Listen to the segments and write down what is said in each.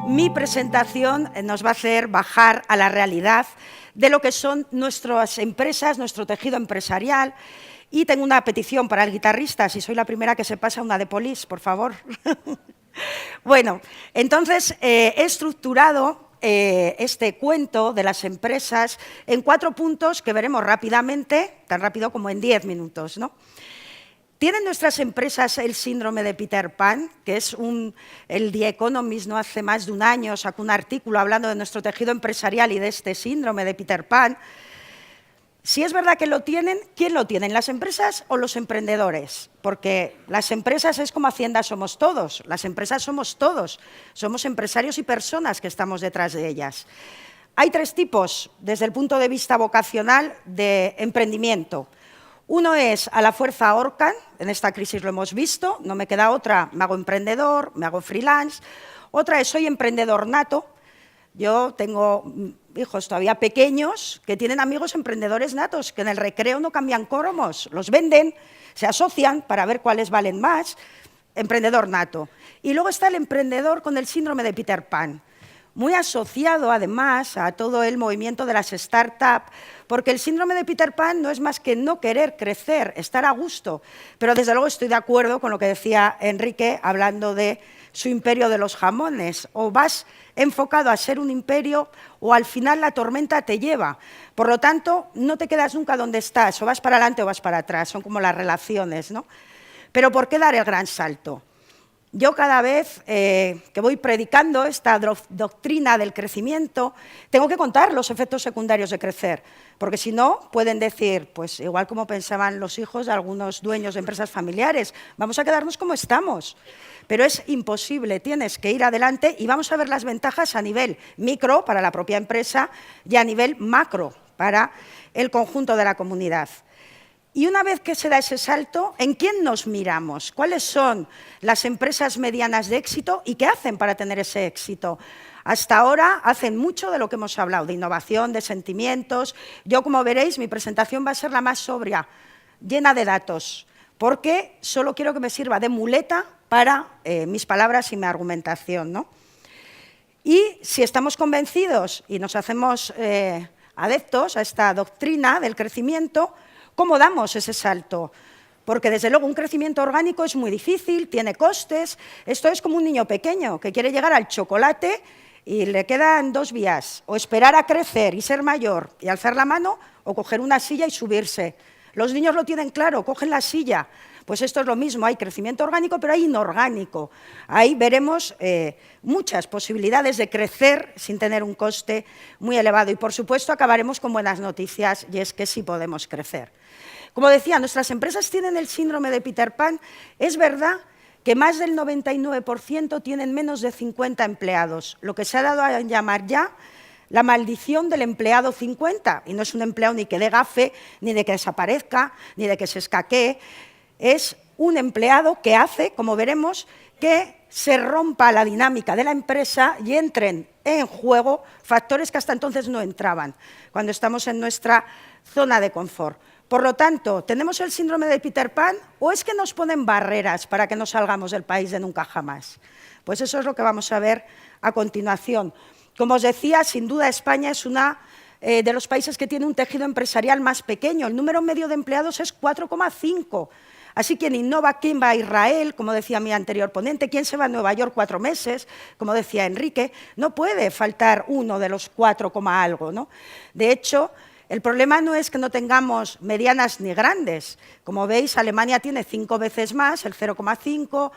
Mi presentación nos va a hacer bajar a la realidad de lo que son nuestras empresas, nuestro tejido empresarial. Y tengo una petición para el guitarrista, si soy la primera que se pasa una de Police, por favor. Bueno, entonces he estructurado este cuento de las empresas en 4 puntos que veremos rápidamente, tan rápido como en 10 minutos, ¿no? ¿Tienen nuestras empresas el síndrome de Peter Pan? Que es el The Economist, ¿no? Hace más de un año sacó un artículo hablando de nuestro tejido empresarial y de este síndrome de Peter Pan. Si es verdad que lo tienen, ¿quién lo tiene? ¿Las empresas o los emprendedores? Porque las empresas es como Hacienda somos todos, las empresas somos todos, somos empresarios y personas que estamos detrás de ellas. Hay 3 tipos, desde el punto de vista vocacional, de emprendimiento. Uno es a la fuerza ahorcan, en esta crisis lo hemos visto, no me queda otra, me hago emprendedor, me hago freelance. Otra es soy emprendedor nato. Yo tengo hijos todavía pequeños que tienen amigos emprendedores natos, que en el recreo no cambian cromos, los venden, se asocian para ver cuáles valen más, emprendedor nato. Y luego está el emprendedor con el síndrome de Peter Pan, muy asociado además a todo el movimiento de las startups, porque el síndrome de Peter Pan no es más que no querer crecer, estar a gusto. Pero desde luego estoy de acuerdo con lo que decía Enrique hablando de su imperio de los jamones. O vas enfocado a ser un imperio o al final la tormenta te lleva. Por lo tanto, no te quedas nunca donde estás, o vas para adelante o vas para atrás, son como las relaciones, ¿no? Pero ¿por qué dar el gran salto? Yo cada vez que voy predicando esta doctrina del crecimiento, tengo que contar los efectos secundarios de crecer, porque si no, pueden decir, pues igual como pensaban los hijos de algunos dueños de empresas familiares, vamos a quedarnos como estamos. Pero es imposible, tienes que ir adelante y vamos a ver las ventajas a nivel micro para la propia empresa y a nivel macro para el conjunto de la comunidad. Y una vez que se da ese salto, ¿en quién nos miramos? ¿Cuáles son las empresas medianas de éxito y qué hacen para tener ese éxito? Hasta ahora hacen mucho de lo que hemos hablado, de innovación, de sentimientos. Yo, como veréis, mi presentación va a ser la más sobria, llena de datos, porque solo quiero que me sirva de muleta para mis palabras y mi argumentación, ¿no? Y si estamos convencidos y nos hacemos adeptos a esta doctrina del crecimiento, ¿cómo damos ese salto? Porque, desde luego, un crecimiento orgánico es muy difícil, tiene costes. Esto es como un niño pequeño que quiere llegar al chocolate y le quedan 2 vías, o esperar a crecer y ser mayor y alzar la mano, o coger una silla y subirse. Los niños lo tienen claro, cogen la silla. Pues esto es lo mismo, hay crecimiento orgánico, pero hay inorgánico. Ahí veremos muchas posibilidades de crecer sin tener un coste muy elevado. Y, por supuesto, acabaremos con buenas noticias, y es que sí podemos crecer. Como decía, nuestras empresas tienen el síndrome de Peter Pan. Es verdad que más del 99% tienen menos de 50 empleados, lo que se ha dado a llamar ya la maldición del empleado 50. Y no es un empleado ni que dé gafe, ni de que desaparezca, ni de que se escaquee. Es un empleado que hace, como veremos, que se rompa la dinámica de la empresa y entren en juego factores que hasta entonces no entraban, cuando estamos en nuestra zona de confort. Por lo tanto, ¿tenemos el síndrome de Peter Pan o es que nos ponen barreras para que no salgamos del país de nunca jamás? Pues eso es lo que vamos a ver a continuación. Como os decía, sin duda España es uno de los países que tiene un tejido empresarial más pequeño. El número medio de empleados es 4,5. Así, ¿quién innova? ¿Quién va a Israel? Como decía mi anterior ponente, ¿quién se va a Nueva York 4 meses? Como decía Enrique, no puede faltar uno de los 4, algo, ¿no? De hecho, el problema no es que no tengamos medianas ni grandes. Como veis, Alemania tiene 5 veces más, el 0,5,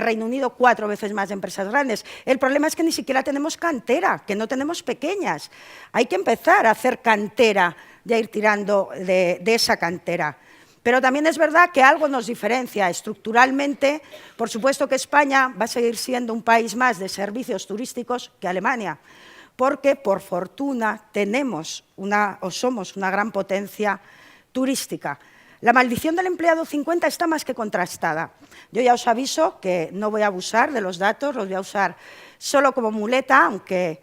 Reino Unido 4 veces más de empresas grandes. El problema es que ni siquiera tenemos cantera, que no tenemos pequeñas. Hay que empezar a hacer cantera, ya ir tirando de esa cantera. Pero también es verdad que algo nos diferencia estructuralmente. Por supuesto que España va a seguir siendo un país más de servicios turísticos que Alemania, porque, por fortuna, somos una gran potencia turística. La maldición del empleado 50 está más que contrastada. Yo ya os aviso que no voy a abusar de los datos, los voy a usar solo como muleta, aunque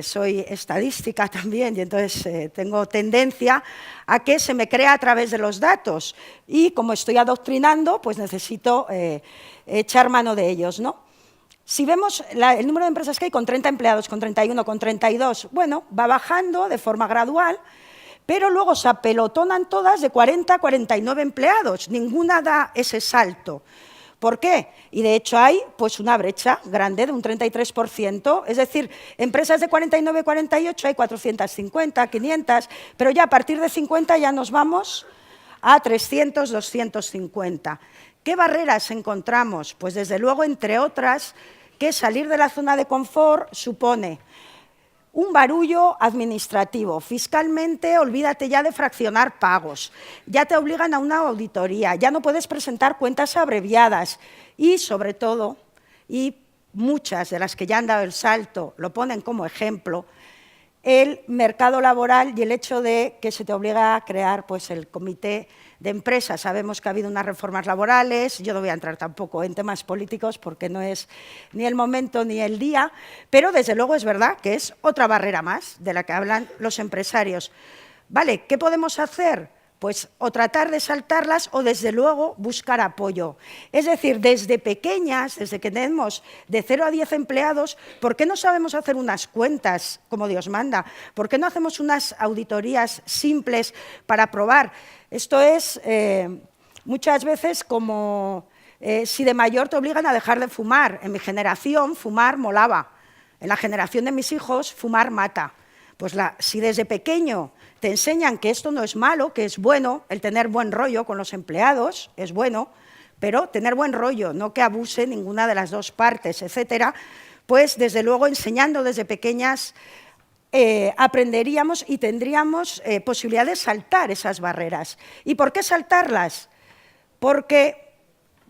soy estadística también y entonces tengo tendencia a que se me crea a través de los datos. Y como estoy adoctrinando, pues necesito echar mano de ellos, ¿no? Si vemos el número de empresas que hay con 30 empleados, con 31, con 32, bueno, va bajando de forma gradual, pero luego se apelotonan todas de 40 a 49 empleados. Ninguna da ese salto. ¿Por qué? Y de hecho hay pues, una brecha grande de un 33%, es decir, empresas de 49 a 48 hay 450, 500, pero ya a partir de 50 ya nos vamos a 300, 250. ¿Qué barreras encontramos? Pues desde luego, entre otras, que salir de la zona de confort supone un barullo administrativo. Fiscalmente, olvídate ya de fraccionar pagos. Ya te obligan a una auditoría, ya no puedes presentar cuentas abreviadas y, sobre todo, y muchas de las que ya han dado el salto lo ponen como ejemplo, el mercado laboral y el hecho de que se te obliga a crear pues, el comité de empresas. Sabemos que ha habido unas reformas laborales, yo no voy a entrar tampoco en temas políticos porque no es ni el momento ni el día, pero desde luego es verdad que es otra barrera más de la que hablan los empresarios. Vale, ¿qué podemos hacer? Pues o tratar de saltarlas o, desde luego, buscar apoyo. Es decir, desde pequeñas, desde que tenemos de 0 a 10 empleados, ¿por qué no sabemos hacer unas cuentas como Dios manda? ¿Por qué no hacemos unas auditorías simples para probar? Esto es muchas veces como si de mayor te obligan a dejar de fumar. En mi generación, fumar molaba. En la generación de mis hijos, fumar mata. Pues si desde pequeño te enseñan que esto no es malo, que es bueno, el tener buen rollo con los empleados es bueno, pero tener buen rollo, no que abuse ninguna de las dos partes, etcétera, pues desde luego enseñando desde pequeñas aprenderíamos y tendríamos posibilidad de saltar esas barreras. ¿Y por qué saltarlas? Porque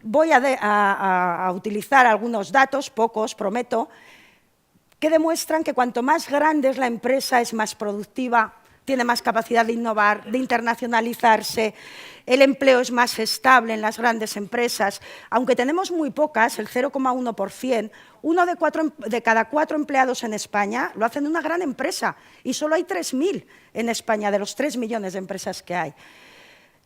voy a utilizar algunos datos, pocos, prometo, que demuestran que cuanto más grande es la empresa es más productiva, tiene más capacidad de innovar, de internacionalizarse, el empleo es más estable en las grandes empresas. Aunque tenemos muy pocas, el 0,1%, uno de cada 4 empleados en España lo hacen en una gran empresa y solo hay 3.000 en España de los 3 millones de empresas que hay.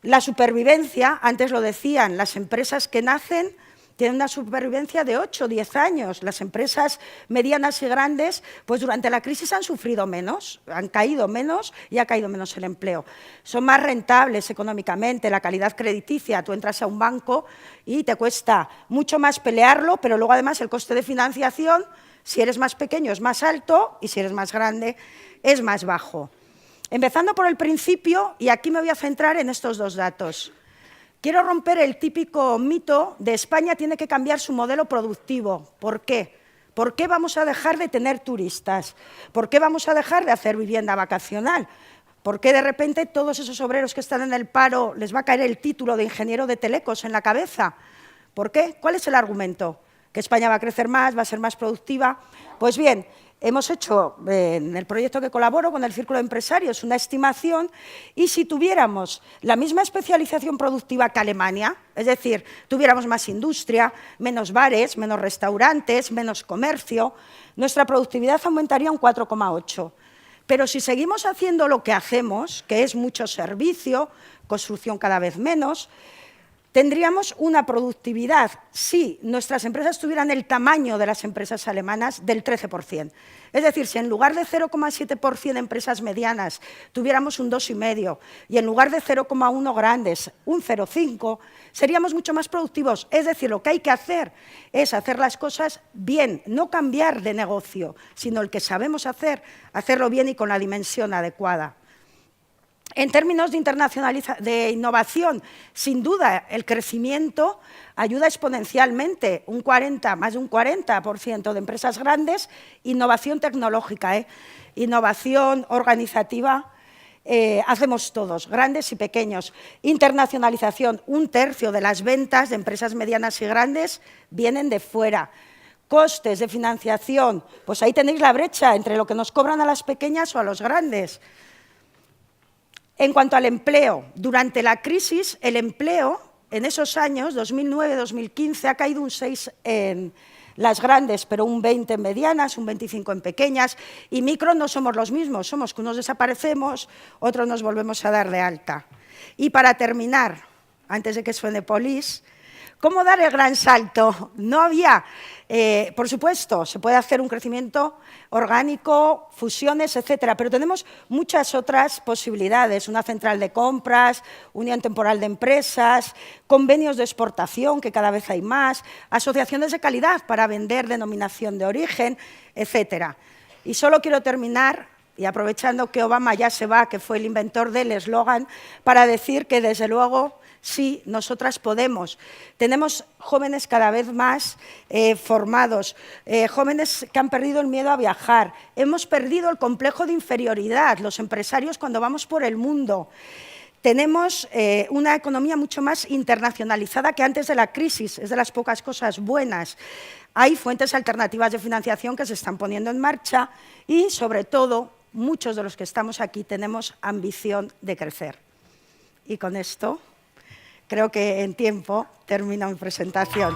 La supervivencia, antes lo decían, las empresas que nacen tienen una supervivencia de 8 o 10 años. Las empresas medianas y grandes, pues durante la crisis han sufrido menos, han caído menos y ha caído menos el empleo. Son más rentables económicamente, la calidad crediticia. Tú entras a un banco y te cuesta mucho más pelearlo, pero luego además el coste de financiación, si eres más pequeño, es más alto y si eres más grande, es más bajo. Empezando por el principio, y aquí me voy a centrar en estos dos datos. Quiero romper el típico mito de España tiene que cambiar su modelo productivo. ¿Por qué? ¿Por qué vamos a dejar de tener turistas? ¿Por qué vamos a dejar de hacer vivienda vacacional? ¿Por qué de repente todos esos obreros que están en el paro les va a caer el título de ingeniero de telecos en la cabeza? ¿Por qué? ¿Cuál es el argumento? ¿Que España va a crecer más, va a ser más productiva? Pues bien, hemos hecho en el proyecto que colaboro con el Círculo de Empresarios una estimación y si tuviéramos la misma especialización productiva que Alemania, es decir, tuviéramos más industria, menos bares, menos restaurantes, menos comercio, nuestra productividad aumentaría un 4,8. Pero si seguimos haciendo lo que hacemos, que es mucho servicio, construcción cada vez menos, tendríamos una productividad, si nuestras empresas tuvieran el tamaño de las empresas alemanas, del 13%. Es decir, si en lugar de 0,7% de empresas medianas tuviéramos un 2,5% y en lugar de 0,1% grandes, un 0,5%, seríamos mucho más productivos. Es decir, lo que hay que hacer es hacer las cosas bien, no cambiar de negocio, sino el que sabemos hacer, hacerlo bien y con la dimensión adecuada. En términos de innovación, sin duda, el crecimiento ayuda exponencialmente, más de un 40% de empresas grandes, innovación tecnológica, innovación organizativa, hacemos todos, grandes y pequeños. Internacionalización, 1/3 de las ventas de empresas medianas y grandes vienen de fuera. Costes de financiación, pues ahí tenéis la brecha entre lo que nos cobran a las pequeñas o a los grandes. En cuanto al empleo, durante la crisis, el empleo en esos años, 2009-2015, ha caído un 6 en las grandes, pero un 20 en medianas, un 25 en pequeñas, y micro no somos los mismos, somos que unos desaparecemos, otros nos volvemos a dar de alta. Y para terminar, antes de que suene polis, ¿cómo dar el gran salto? No había Por supuesto, se puede hacer un crecimiento orgánico, fusiones, etcétera, pero tenemos muchas otras posibilidades, una central de compras, unión temporal de empresas, convenios de exportación, que cada vez hay más, asociaciones de calidad para vender denominación de origen, etcétera. Y solo quiero terminar, y aprovechando que Obama ya se va, que fue el inventor del eslogan, para decir que, desde luego, sí, nosotras podemos. Tenemos jóvenes cada vez más formados, jóvenes que han perdido el miedo a viajar, hemos perdido el complejo de inferioridad, los empresarios cuando vamos por el mundo. Tenemos una economía mucho más internacionalizada que antes de la crisis, es de las pocas cosas buenas. Hay fuentes alternativas de financiación que se están poniendo en marcha y, sobre todo, muchos de los que estamos aquí tenemos ambición de crecer. Y con esto, creo que en tiempo termino mi presentación.